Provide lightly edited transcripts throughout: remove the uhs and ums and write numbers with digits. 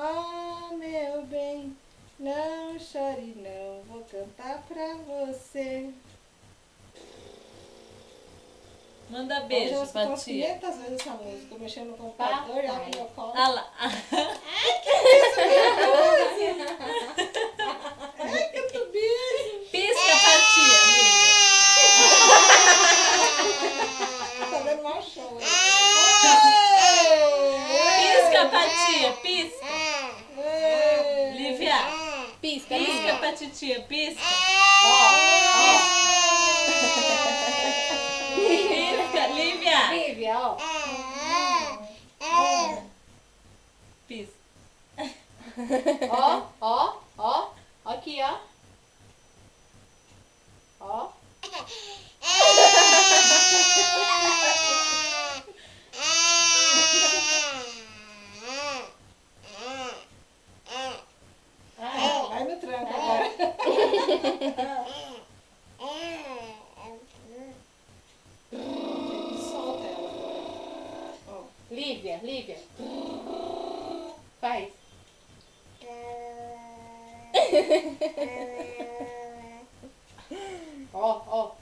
Oh, meu bem, não chore não, vou cantar pra você. Manda Hoje beijo eu pra escuto tia. 500 vezes essa música, eu mexendo no computador, ela no meu colo. Ah lá. Ai, que tubinho! Pisca pra tia, Lívia. Tá dando mau show. Pisca pra tia, pisca. Ei. Lívia, Pisca, pisca Lívia. pra titia, pisca. Pisca, Lívia. Lívia, ó. Pisca. Ó. Aqui, ó. Ó. Vai no tranco agora. Solta ela agora. Ó. Lívia. Faz. Ó.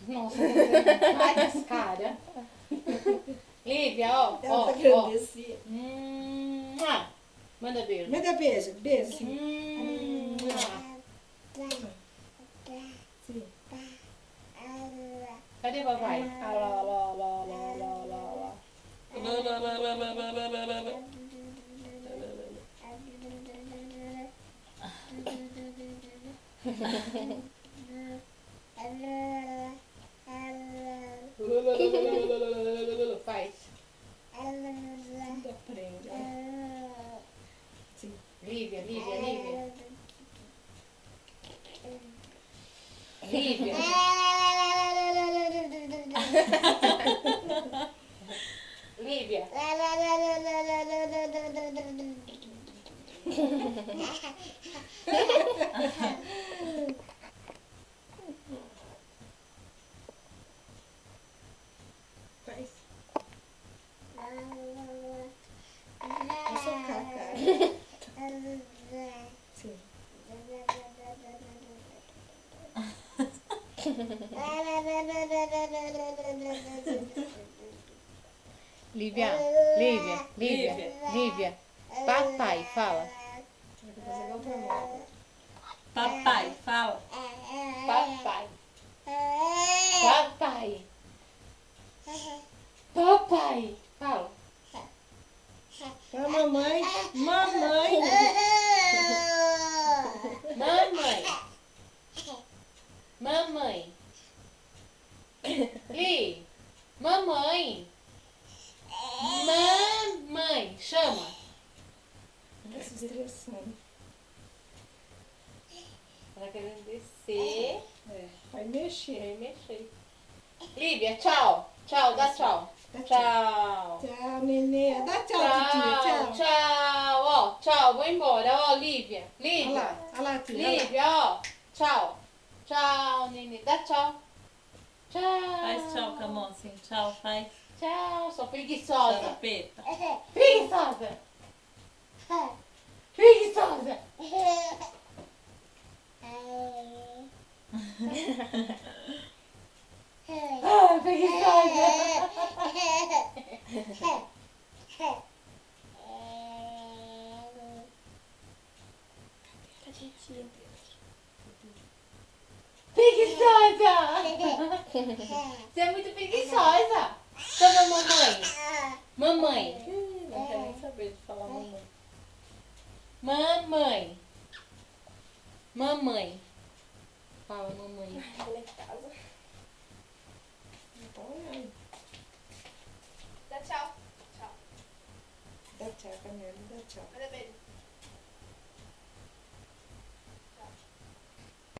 Nossa, várias caras. Lívia, ó. Ela tá querendo descer. Manda beijo. Me dá beijo, beijo. Sim. Sim. Cadê papai? Ah, lá. Faz. Ainda aprende. Sim. Lívia. Lívia. Faz. Vou socar, cara. Sim. Lívia. Papai, fala. Vou fazer igual pra mãe agora. Papai, fala. Papai. Fala. Pra mamãe. Mamãe. Mamãe. Li. Mamãe. Chama. Tá se estressando. Ela querendo descer. Vai mexer. Vai mexer. Lívia, tchau. Dá tchau. Dá Tchau. Tchau, nenê. Dá tchau, titia. Tchau. Ó, tchau, vou embora. Ó, Lívia. Olha lá, tia. Olha lá. Lívia, ó. Tchau, nenê. Dá tchau. Tchau. Faz tchau com a mão assim. Tchau, faz. Tchau, sou preguiçosa. Chapeta. Preguiçosa. Ah, preguiçosa. Preguiçosa. Você é muito preguiçosa. Chama mamãe. Mamãe. Não quer nem saber de falar mamãe. Mamãe. Fala, mamãe. Ela é casa. Não tá olhando. Dá tchau. Dá tchau, Camila. Dá tchau. Manda beijo.